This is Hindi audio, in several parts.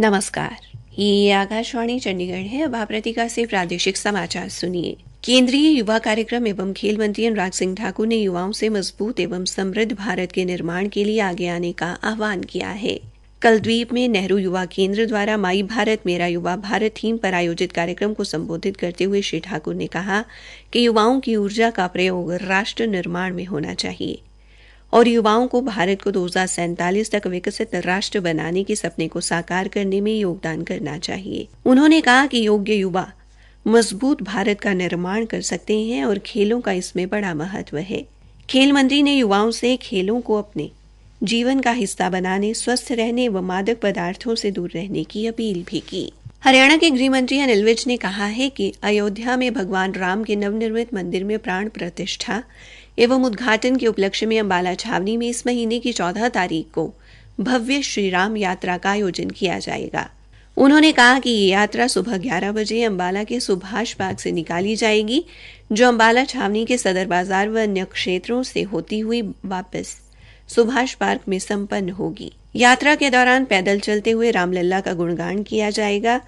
नमस्कार, ये आकाशवाणी चंडीगढ़ है। अब आप रतिका से प्रादेशिक समाचार सुनिए। केंद्रीय युवा कार्यक्रम एवं खेल मंत्री अनुराग सिंह ठाकुर ने युवाओं से मजबूत एवं समृद्ध भारत के निर्माण के लिए आगे आने का आह्वान किया है। कल द्वीप में नेहरू युवा केंद्र द्वारा माई भारत मेरा युवा भारत थीम पर आयोजित कार्यक्रम को संबोधित करते हुए श्री ठाकुर ने कहा कि युवाओं की ऊर्जा का प्रयोग राष्ट्र निर्माण में होना चाहिए और युवाओं को भारत को 2047 तक विकसित राष्ट्र बनाने के सपने को साकार करने में योगदान करना चाहिए। उन्होंने कहा कि योग्य युवा मजबूत भारत का निर्माण कर सकते हैं और खेलों का इसमें बड़ा महत्व है। खेल मंत्री ने युवाओं से खेलों को अपने जीवन का हिस्सा बनाने, स्वस्थ रहने व मादक पदार्थों से दूर रहने की अपील भी की। हरियाणा के गृह मंत्री अनिल विज ने कहा है कि अयोध्या में भगवान राम के नवनिर्मित मंदिर में प्राण प्रतिष्ठा एवं उद्घाटन के उपलक्ष्य में अंबाला छावनी में इस महीने की 14 तारीख को भव्य श्री राम यात्रा का आयोजन किया जाएगा। उन्होंने कहा कि ये यात्रा सुबह 11 बजे अंबाला के सुभाष पार्क से निकाली जाएगी, जो अंबाला छावनी के सदर बाजार व अन्य क्षेत्रों से होती हुई वापस सुभाष पार्क में संपन्न होगी। यात्रा के दौरान पैदल चलते हुए रामलला का गुणगान किया जाएगा।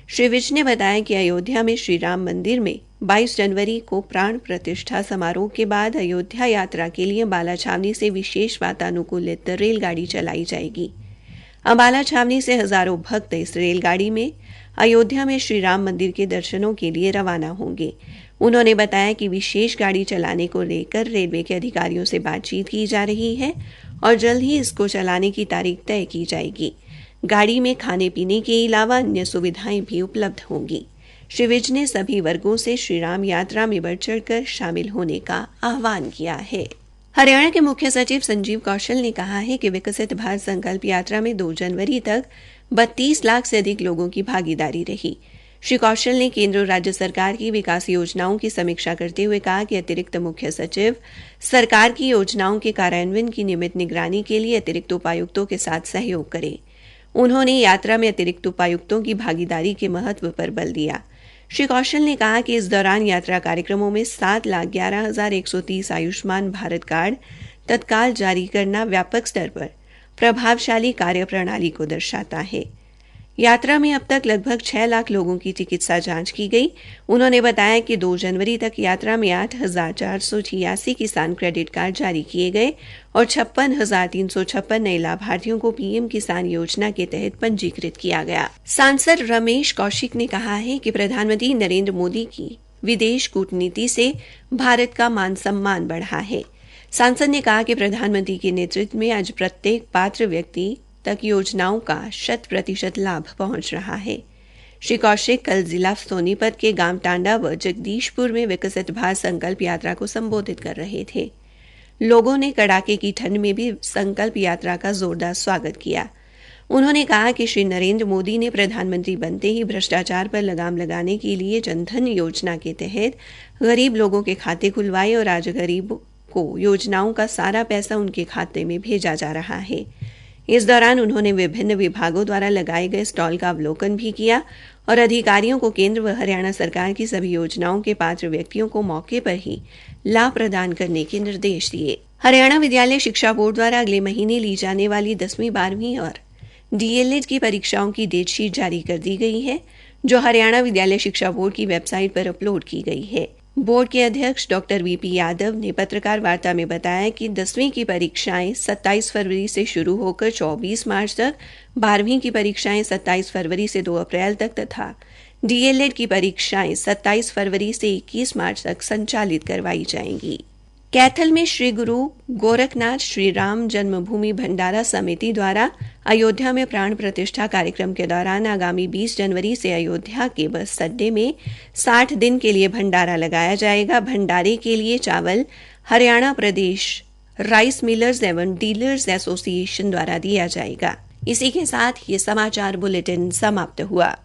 श्री विज ने बताया कि अयोध्या में श्री राम मंदिर में 22 जनवरी को प्राण प्रतिष्ठा समारोह के बाद अयोध्या यात्रा के लिए अंबाला छावनी से विशेष वातानुकूलित रेलगाड़ी चलाई जाएगी। अंबाला छावनी से हजारों भक्त इस रेलगाड़ी में अयोध्या में श्री राम मंदिर के दर्शनों के लिए रवाना होंगे। उन्होंने बताया कि विशेष गाड़ी चलाने को लेकर रेलवे के अधिकारियों से बातचीत की जा रही है और जल्द ही इसको चलाने की तारीख तय की जाएगी। गाड़ी में खाने पीने के अलावा अन्य सुविधाएं भी उपलब्ध होंगी। श्री विज ने सभी वर्गों से श्री राम यात्रा में बढ़ चढ़कर शामिल होने का आह्वान किया है। हरियाणा के मुख्य सचिव संजीव कौशल ने कहा है कि विकसित भारत संकल्प यात्रा में 2 जनवरी तक 32 लाख से अधिक लोगों की भागीदारी रही। श्री कौशल ने केंद्र और राज्य सरकार की विकास योजनाओं की समीक्षा करते हुए कहा कि अतिरिक्त मुख्य सचिव सरकार की योजनाओं के कार्यान्वयन की नियमित निगरानी के लिए अतिरिक्त उपायुक्तों के साथ सहयोग करें। उन्होंने यात्रा में अतिरिक्त उपायुक्तों की भागीदारी के महत्व पर बल दिया। श्री कौशल ने कहा कि इस दौरान यात्रा कार्यक्रमों में 7,11,130 आयुष्मान भारत कार्ड तत्काल जारी करना व्यापक स्तर पर प्रभावशाली कार्यप्रणाली को दर्शाता है। यात्रा में अब तक लगभग 6 लाख लोगों की चिकित्सा जांच की गई। उन्होंने बताया कि 2 जनवरी तक यात्रा में 8,486 किसान क्रेडिट कार्ड जारी किए गए और 56,356 नए लाभार्थियों को पीएम किसान योजना के तहत पंजीकृत किया गया। सांसद रमेश कौशिक ने कहा है कि प्रधानमंत्री नरेंद्र मोदी की विदेश कूटनीति से भारत का मान सम्मान बढ़ा है। सांसद ने कहा कि प्रधानमंत्री के नेतृत्व में आज प्रत्येक पात्र व्यक्ति तक योजनाओं का 100% लाभ पहुंच रहा है। श्री कौशिक कल जिला सोनीपत के गांव टांडा व जगदीशपुर में विकसित भारत संकल्प यात्रा को संबोधित कर रहे थे। लोगों ने कड़ाके की ठंड में भी संकल्प यात्रा का जोरदार स्वागत किया। उन्होंने कहा कि श्री नरेंद्र मोदी ने प्रधानमंत्री बनते ही भ्रष्टाचार पर लगाम लगाने के लिए जनधन योजना के तहत गरीब लोगों के खाते खुलवाए और आज गरीबों को योजनाओं का सारा पैसा उनके खाते में भेजा जा रहा है। इस दौरान उन्होंने विभिन्न विभागों द्वारा लगाए गए स्टॉल का अवलोकन भी किया और अधिकारियों को केंद्र व हरियाणा सरकार की सभी योजनाओं के पात्र व्यक्तियों को मौके पर ही लाभ प्रदान करने के निर्देश दिए। हरियाणा विद्यालय शिक्षा बोर्ड द्वारा अगले महीने ली जाने वाली 10वीं 12वीं और डीएलएड की परीक्षाओं की डेटशीट जारी कर दी गई है, जो हरियाणा विद्यालय शिक्षा बोर्ड की वेबसाइट पर अपलोड की गई है। बोर्ड के अध्यक्ष डॉक्टर वीपी यादव ने पत्रकार वार्ता में बताया कि 10वीं की परीक्षाएं 27 फरवरी से शुरू होकर 24 मार्च तक, 12वीं की परीक्षाएं 27 फरवरी से 2 अप्रैल तक तथा डीएलएड की परीक्षाएं 27 फरवरी से 21 मार्च तक संचालित करवाई जाएंगी। कैथल में श्री गुरु गोरखनाथ श्री राम जन्मभूमि भंडारा समिति द्वारा अयोध्या में प्राण प्रतिष्ठा कार्यक्रम के दौरान आगामी 20 जनवरी से अयोध्या के बस अड्डे में 60 दिन के लिए भंडारा लगाया जाएगा। भंडारे के लिए चावल हरियाणा प्रदेश राइस मिलर्स एवं डीलर्स एसोसिएशन द्वारा दिया जाएगा। इसी के साथ ये समाचार बुलेटिन समाप्त हुआ।